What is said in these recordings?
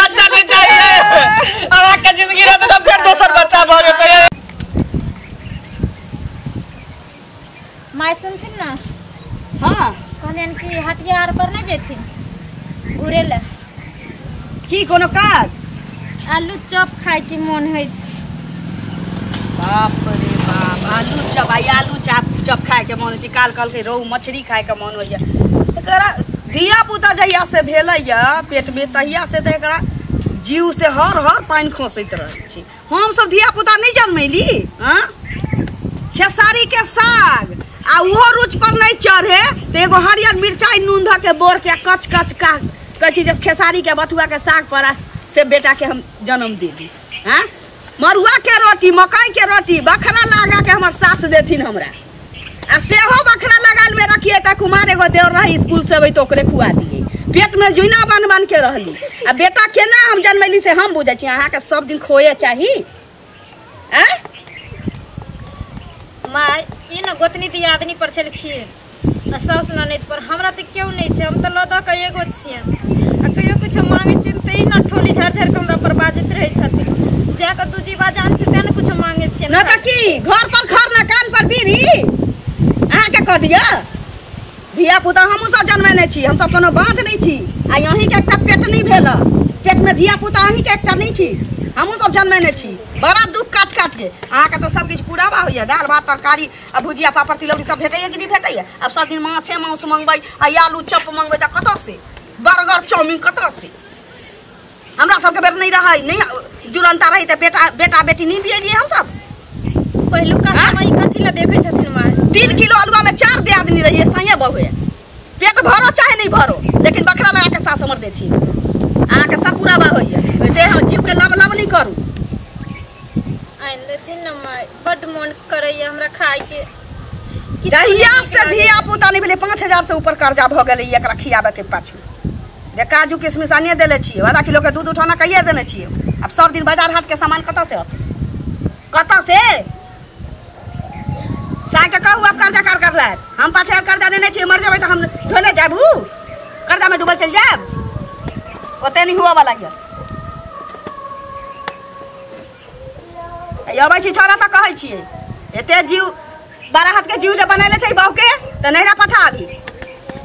बच्चा नहीं चाहिए। अब के जिंदगी रहते तो फिर दूसरा बच्चा भ जेतै। माय सुनथिन ना। हां कहलियन कि हटिया आर पर नहीं जेथिन घुरे ले की कोनो काज। आलू चॉप खाए के मन है। बाप रे बाप आलू चॉप आलू चॉप खाए के मन है। काल के रोहू मछली खाए के मन होइया। एकरा धिया पुता जहिया से भेलैया पेट में तहिया से त एकरा जीव से हर पानी खोसैत रहै छी। हम सब धिया पुता नहीं जन्मैली। हां खेसारी के साग आ उहो रुच पर नहीं चढ़े तो एगो हरियर मिर्चाई नून ध के बोर के कच कच का कची जे खेसारी के बथुआ के साग पर से बेटा के हम जन्म देली। हाँ मरुआ के रोटी मकई के रोटी बखरा लगा के हमर सास देथिन हमरा आ सेहो बखरा लगाल में रखिए त कुमार एगो देवर रही स्कूल से अबै तो ओकरे खुआ दिए। पेट में जुइना बन के रहली आ बेटा केना हम जन्मैली से हम बुझै छी। अहाँ के सब दिन खोए चाही। हैं माय ई न गोतनी ती आदमी पर छलखिन आ सास ननद पर हमरा त क्यों नहीं छै। हम त लद के एगो छियै आ कहियो कुछ मांगे छी त ई न ठोली झर झर के हमरा पर बाजत रहै छथिन। जाके दूजी बाजान छै त न कुछ मांगे छी न त की घर पर खर न कान पर बीड़ी। अहाँ के कह दिया धिया पुता हमहू सब जन्मने छी। हम सब कोनो बाँझ नहीं छी। आ यहीं के एकटा पेट नहीं भेल पेट में धिया पुता अहीं के एकटा नहीं छी। हमहू सब जन्मने छी। बड़ा दुख काट के अहाँ के तो सब किछ पूरावा होइया। दाल भात तरकारी आ भुजिया पापड़ तिलौरी सब भेटैया कि नहीं भेटैया। अब सब दिन माछे मांस मंगबै आ आलू चप मंगबै त कत से बर्गर चाउमीन कत से। हमरा सब के बेर नहीं रहै नहीं जुलंता रही त बेटा बेटी नहीं दिए हम सब। पहिलु का समय कथि ला देखै छथिन माय 3 किलो आलूआ में 4 दे आदमी रहिए सैया बहुए। पेट भरो चाहे नहीं भरो लेकिन बकरा लगा के सास हमर देथिन। अहाँ के सब पूरावा होइया दे हम जीव के लब नहीं करू। आइन देथिन न माय बड मन करैया हमरा खाए के। जहिया से धिया पुता नहीं भेले 5000 से ऊपर कर्जा भ गेलै एकरा खियाबे के पाछू। जे काजू किशमिश आनिए देले छियै आधा किलो के दूध उठाना कहिए देने छियै। अब सब दिन बाजार हाट के सामान कत से कत से साय के कहू अब कर्जा कर ले। हम 5000 कर्जा देने छियै मर जेबै त हम ढोले जाबू कर्जा में डूबल चल जाब। ओते नहीं हुआ वाला है। अबै छी छोरा त कहै छियै एते जीव 12 हाथ के जीव जे बनैले छै बहु के त नैरा पठाबी।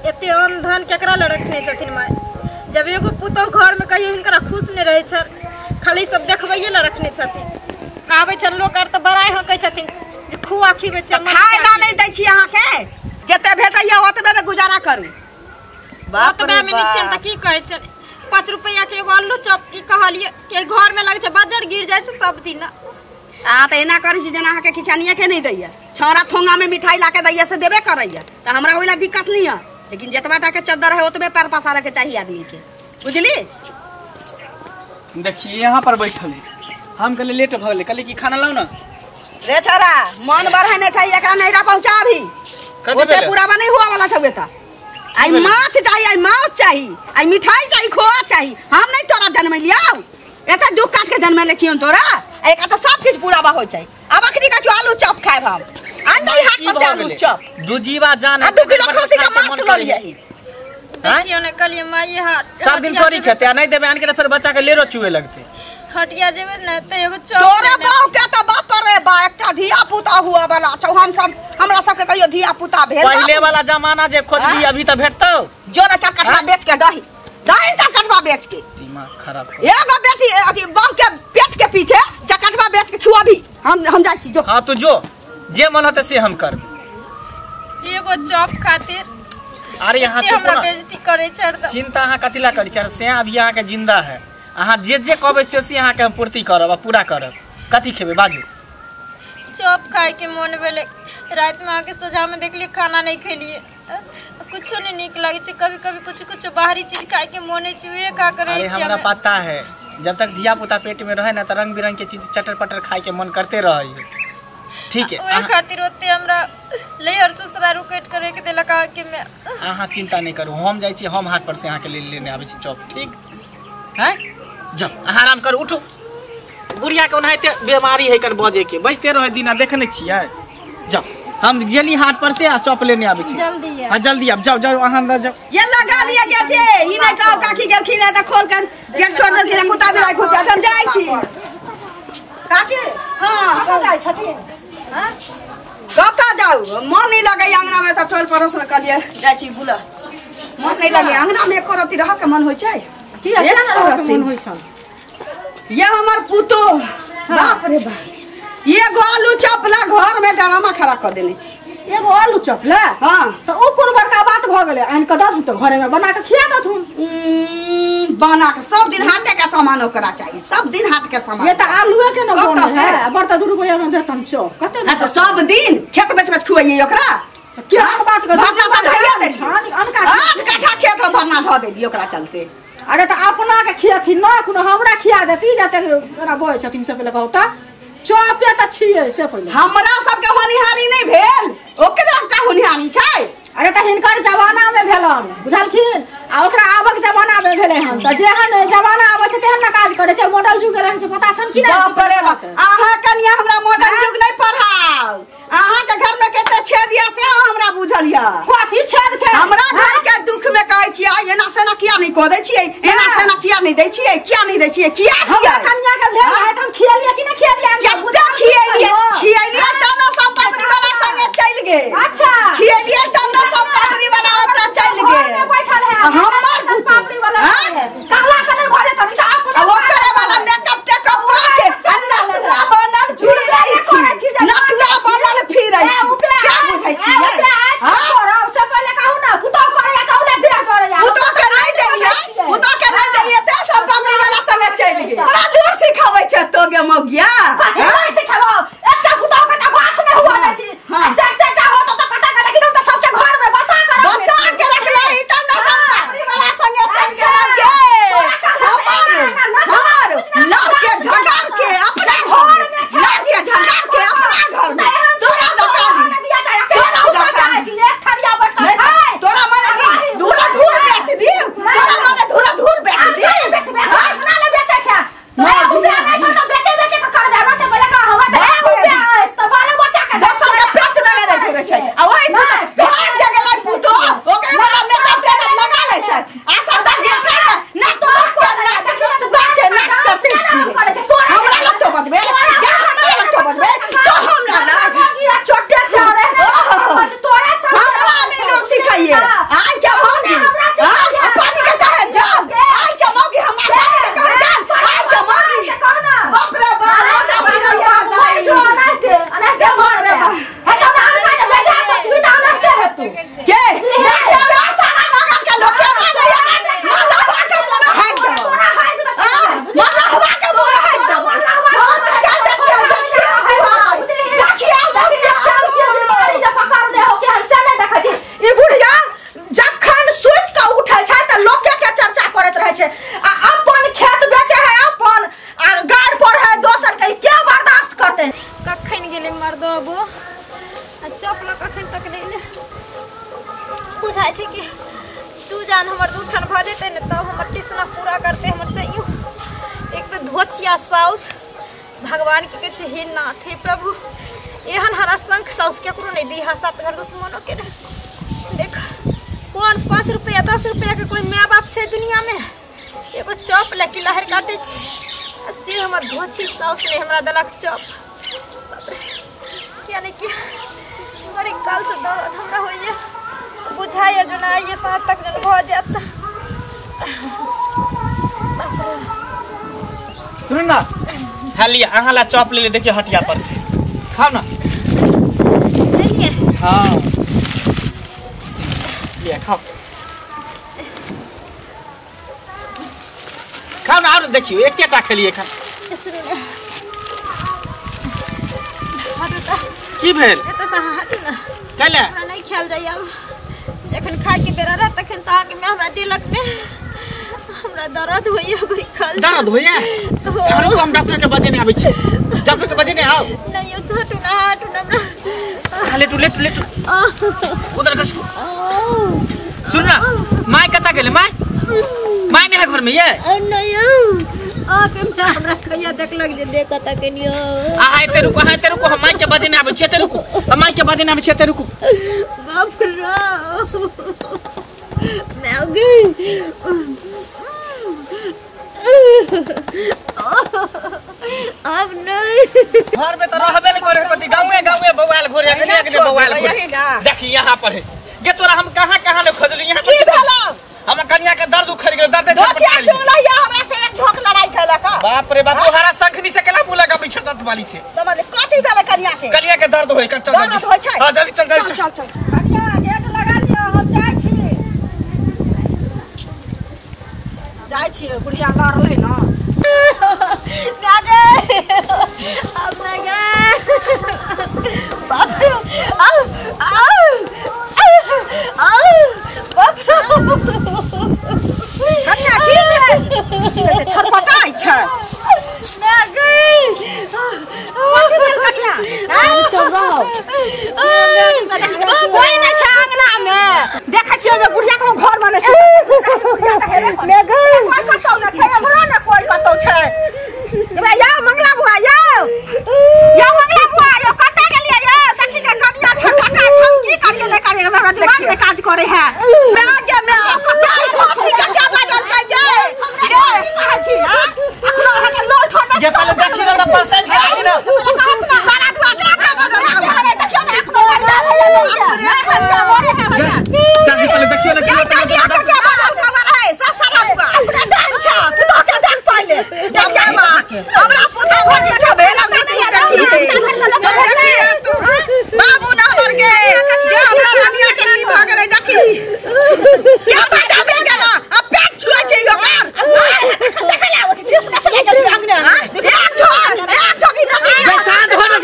एते अन्न धन केकरा ल रखने छथिन माय। जब एगो पुतौ घर में कहियो हिनकरा खुश नहीं रहे छ खाली सब देखबैये ल रखने छथिन। आबै छ लोग आर त बड़ाई हकै छथिन जे खुआ खिबे छ खाय ला नहीं दै छी। अहाँ के जते भेटैया ओतबे में गुजारा करू। बाप रे में निछन त की कहै छ 5 रुपया के एगो आलू चॉप की कहलिए के घर में लगे छ बजर गिर जाय छ सब दिन। आ त एना करै छी जेना अहाँ के किछानिया के नहीं दैया। छौरा थोंगा में मिठाई ला के दैया से देबे करैया त हमरा ओइला दिक्कत नहीं है। लेकिन जतबा टा के चद्दर है ओतबे पैर पसारे के चाहिए आदमी के बुझली। देखिए यहाँ पर बैठल हम कहले लेट भ गेले कहले कि खाना लाओ ना। रे छोरा मन बढ़ाने चाहिए एकरा नैरा पहुंचा भी ओते पूरावा नहीं हुआ वाला छबे त। आई माछ चाहिए आई मांस चाहिए आई मिठाई चाहिए खोआ चाहिए। हम नहीं तोरा जन्म लियाओ एते दुख काट के जन्म ले कियन तोरा एक त सब कुछ पूरावा हो चाहिए। अब अखनी का आलू चॉप खाए हम आन दई हाथ पर से आलू चॉप दू जीवा जान 2 किलो खसी का मांस ल लियही। देखियो ने कलिए माई हाथ सब दिन थोड़ी खेते आ नहीं देबे आन के त फिर बच्चा के लेरो चुए लगते। हटिया जेबे न त एगो चॉप तोरे बाऊ के त बाप रे बा एकटा धिया पुता हुआ वाला छौ। हम सब हमरा सब के कहियो धिया पुता भेल पहले वाला जमाना जे खोजबी अभी त भेटतौ। जोरा चरकटवा बेच के दही चरकटवा बेच के दिमाग खराब एगो बेटी अथी बाऊ के पेट के पीछे चरकटवा बेच के खुआबी। हम जाई छी जो। हां तू जो जे मन होते से हम कर एगो चॉप खातिर। अरे यहाँ चुप हमरा बेइज्जती करे छड़ चिंता अहाँ कथिला करी छड़ से अभी अहाँ के जिंदा है। अहाँ जे कहबै से अहाँ के हम पूर्ति करब पूरा करब। कथी खेबे बाजू। चॉप खाए के मन भेले रात में आके सोझा में देखलिए खाना नहीं खेलिए कुछ नहीं निक लगे छे। कभी कभी कुछ बाहरी चीज खाए के मन है चुए का करे अरे हमरा पता है जब तक धिया पुता पेट में रहे ना त रंग बिरंग के चीज चटर पटर खाए के मन करते रही। ठीक है ओए खातिर होते हमरा ले हर ससुरा रुकेट करे के देला का के मैं अहाँ चिंता नहीं करू हम जाई छी हम हाट पर से अहाँ के लेने आबै छी चॉप। ठीक है जाओ आराम कर उठो। बुढ़िया के ओनाहिते बीमारी है कर बजे के बजते रहे दिना देखने छियै। जाओ हम गेली हाट पर से आ चॉप लेने आबे छी। जल्दी हां जल्दी अब जाओ जाओ अहाँ अंदर जाओ। ये लगा लिया गया थे ई नहीं कहू काकी गेलखिन त खोल कर गेट छोड़ देलखिन कुत्ता भी राख हो जात हम जाई छी काकी। हां कतऽ जाई छथिन? हां कतऽ जाऊ मन नहीं लगे अंगना में त टोल पड़ोस में कहलिए जाई छी बुला मन नहीं लगे अंगना में एको रति रह के मन होय छै की मन होय छै। ये हमर पुतो बाप रे बाप ये आलू चपला घर में ड्रामा खड़ा कर देने छी। एगो आलू चपला हां तो ओ कोन बड़का बात भ गेलै आन के दथु तो घरे में बना के खिया दथुन। बना के सब दिन हाटे के सामान ओकरा चाहिए सब दिन हाट के सामान। ये त आलूए के न बने है बड़ता 2 रुपया में देतन चो कते हां तो सब दिन खेत बेच बेच खुआइए ओकरा क्या बात कर भाजा बढ़ाइए दे अनका 8 कट्ठा खेत में भरना ध देबी ओकरा चलते। अरे त अपना के खियाथि न कोनो हमरा खिया देती जाते ओरा बोय छथिन से पहिले कहू त चोपे त छिए से पहिले हमरा सब के होनिहारी नहीं भेल ओकरा एकटा होनिहारी छै। अरे त हिनकर जमाना में भेलन बुझलखिन आ ओकरा आबक जमाना में भेले हन त जेहन जमाना आबै छै तेहन न काज करे छै मॉडल जुग गेलन से पता छन कि बाप रे बाप आहा कनिया हमरा मॉडल जुग नहीं पढ़ाओ आहा के घर में केते छेद या से हमरा बुझलिया कथि छेद छै हमरा घर के दुख में कहै छी एना से ना किया नहीं क दै छियै एना से ना किया नहीं दै छियै किया नहीं दै छियै किया हमरा कन्या के भेल है त हम खियलिए कि न खियलिए जब खियलिए तना सब पापड़ी वाला संगे चल गे। अच्छा खियलिए तना सब पापड़ी वाला ओकरा चल गे में बैठल है हमर पापड़ी वाला है कहला से नहीं भले तनी त आप ओकरे वाला मेकअप टेकअप के अन्ना बनल फिरै छी नटुआ बनल फिरै छी क्या बुझै छी हां से पहले कहू ना पुतो करे कहू ना दे जोड़े पुतो के नहीं देलिए त सब पापड़ी वाला संगे चल गे तोरा लूर सिखाबै छ तो गे मौगिया नहीं सिखाबो एकटा पुतो के त भास में हुआ दै छी चर्चा हो तो कटा कटा कि त सबके घर में बसा के रख ले ई त न सब पापड़ी वाला संगे चल गे हमर लाल के झंडार के अपना घर में लाल के झंडार के अपना घर में तोरा तोरा माने की धूरा धूर बेच दी तोरा माने धूरा धूर बेच दी अपना ले बेचे छ मैं रुपया नहीं छ तो बेचे बेचे के कर देना से बोले का हम त रुपया तो बाले बच्चा के 10 के बेच देने रे फिरे छै आ ओइ भाग जगले पुतो ओकरे वाला मेकअप टेकअप लगा ले छै आ सब त गेल छै ना तो नाच के नाच करते हमरा लग तो बजबे क्या हमरा लग तो बजबे तो हमरा लग छोटे चारे तोरे सब हमरा नहीं लोग सिखाइए आज क्या मांगी पानी के कहे जान आज क्या मांगी हमरा पानी के कहे जान आज क्या मांगी बाप रे बाप हमरा याद नहीं जो अनहते अनहते मार रे है तो ना का बेजा सोचबी त अनहते है तू के देखिए सारा नगर के लोग के मल्लाहवा के मुंह है मल्लाहवा के मुंह है चपला कखन तक नहीं ले बुझाई छै कि तू जान हमर दूठन भर जेते न तब हमर टिसना पूरा करते हमर से यू एक तो धोचिया साउस भगवान के कहे हे नाथ हे प्रभु एहन हरा संख साउस केकरो नहीं दी हा सात घर दुश्मनों के देख कौन 5 रुपया 10 रुपया के कोई माय बाप छै दुनिया में एगो चप लेके लहर काटे छी से हमर धोची साउस ने हमरा दलक चप क्या नहीं किया बड़ी काल से दर्द हमरा होइए बुझाइए जो ना ये साथ तक जन हो जाता सुन ना हालिया अहाँ ला चॉप ले ले देखिए हटिया पर से खाओ ना नहीं है हां ये खाओ खाओ ना और देखियो एकेटा खेलिए खा सुन हटता की भेल एत से हट ना कैले हमरा नहीं ख्याल जाय अब जखन खाए के बेरा रह तखन ता के में हमरा दिलक ने हमरा दर्द होइए बड़ी काल दर्द होइए हमरो हम डॉक्टर के बजे नहीं आबै छी डॉक्टर के बजे नहीं आओ नहीं तो हटू ना हमरा ले तू उधर घस सुन ना माय कता गेले माय नहीं है घर में ये नहीं आके में हमरा खैया देखलक जे देखत कनियो आहाय ते रुको हम माइक के बजे ना आबै छै ते रुको हम माइक के बजे ना आबै छै ते रुको बाप रे मैं गई अब नहीं घर में तो रहबे नहीं करे कति गांवे बवाल घोरे के बवाल घोरे देखी यहां पर है गे तोरा हम कहां ले खोजली यहां की भेलो हम कन्या के दर्द उखड़ गेल दर्द दोछिया चुलैया हमरा से एक झोक लड़ाई खेला का बाप रे बाप तोहरा संखनी से केला बुला का पीछे दर्द वाली से समझ कथि भेले कन्या के दर्द होय चल दर्द होय छै हां जल्दी चल कनिया गेट लगा लियो हम जाय छी बुढ़िया लड़ले ना गागे अब ना गे बाप रे बाप कन्या की है छटपटाई छै मैं गई कन्या तो रहो कोई नहीं छै अंगना में देखै छियै जे बुढ़िया को घर में नै मैं गई कोई कतौ न छै हमरा न कोई कतौ छै गे या मंगला बुआ या मंगला बुआ यो कतै गेलियै या देखि के कन्या छटपटा छै की करियै नै करियै हमरा दिमाग में काज करे है मैं जाई खोची के क्या बदल के जाय गे कहै छी हां अपना के लोट होना ये पहले देखी ना 10% के आई ना सारा दुआ के बदल अरे देखियो ना अपनो जल्दी पहले देखियो ना क्या बदल खबर है सारा दुआ अपना डांस पुतो के देख पहले डरिया मां हमरा पुतो घर के छ भेला देखी तू बाबू ना मर के क्या हमरा रानिया के की भ गेलै देखी क्या बता बे गेला अब पेट छुआ छै यो देख ले ओती तीस से लेके छी अंगने एक छोकी ना शांत हो ना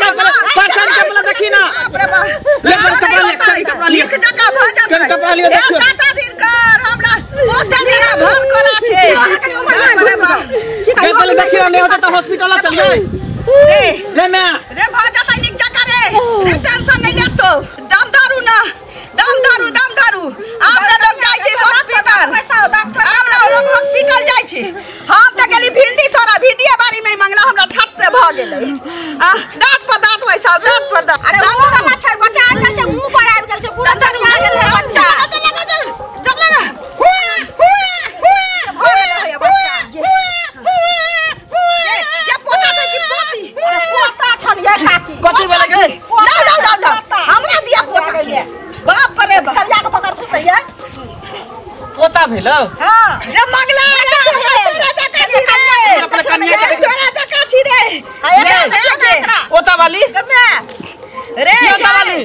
पर्सन के बोला देखी ना बाप रे बाप ले कपड़ा लियो एक जगह भर जा कपड़ा लियो देखियो काटा दिन कर हमरा ओस्ता दिना भर करा के के पहले देखियो नहीं होता तो हॉस्पिटल चल गए रे मैं रे भाजा तै निक जका रे टेंशन नहीं ले तो दम दारू आपने लोग जाय छी हॉस्पिटल आपने लोग हॉस्पिटल जाय छी हम त गेली भिंडी थोड़ा भिंडिया बारी में मंगला हमरा छट से भ गेलै दांत पर दांत वैसा दांत पर दांत अरे मुंह में छै बच्चा आ गेल छै मुंह पर आबि गेल छै पूरा दांत आ गेल है बच्चा चल लगा कथि बोले गे ला हमरा दिया पोता के बाप रे सरिया के पकड़ थई है पोता भेलो हां रे मंगला तोरा जका छी रे अपने कन्या के तोरा जका छी रे पोता वाली कमे रे पोता वाली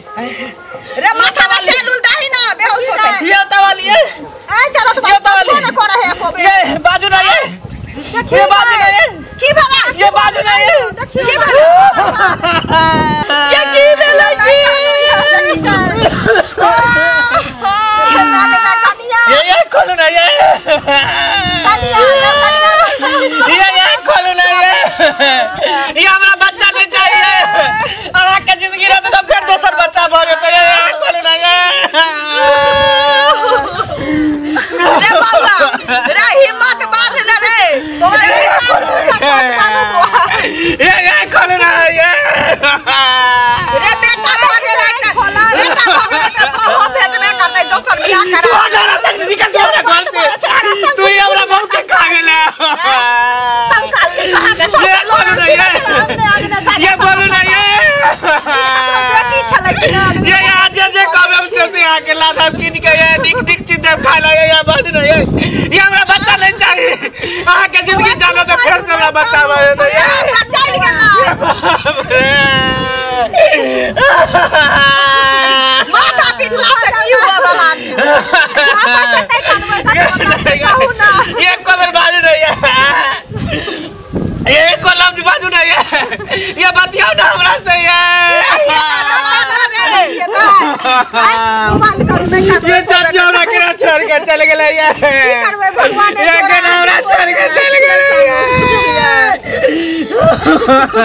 रे माथा वाली लुल दाही ना बेहोश होते ये पोता वाली है आ चलो तो ये करे है को ये बाजू ना ये बाजू ना ये की भला ये बाजू ना ये की भला की भेलै ये खोलो ना ये खोलो ना ये हमरा बच्चा नहीं चाहिए हमरा के जिंदगी रहते तो फिर दूसर बच्चा भ जेतै ये खोलो ना ये रे बाबा रे हिम्मत बांध न रे ये खोलो ना ये रे बेटा भगेला बेटा भगेला त हो भेटबे करतै दोसर बियाह करा हमरा संग निकल जा घर से तू ही हमरा बहु के खा गेला कंकाल के कहां के सब खोलो ना ये बोलो ना ये बेटी छलै कि ना ये आज जे कब से आके लादा किन के ये निक चीज खा ला ये बात नहीं ये हमरा बच्चा नहीं चाहिए आहा के जिंदगी जानो तो फिर से हमरा बच्चा भए तो ये बच्चा ही गेला माथा पिटला से की हुआ बाबा माथा से तै कानवे कहू ना ये कबर बाजू नहीं है ये को लफ्ज बाजू नहीं है ये बतियाओ ना हमरा से बंद करू नहीं ये चाचा हमरा केना छोड़ के चल गेलै ये करबै भगवान ये केना हमरा छोड़ के चल गेलै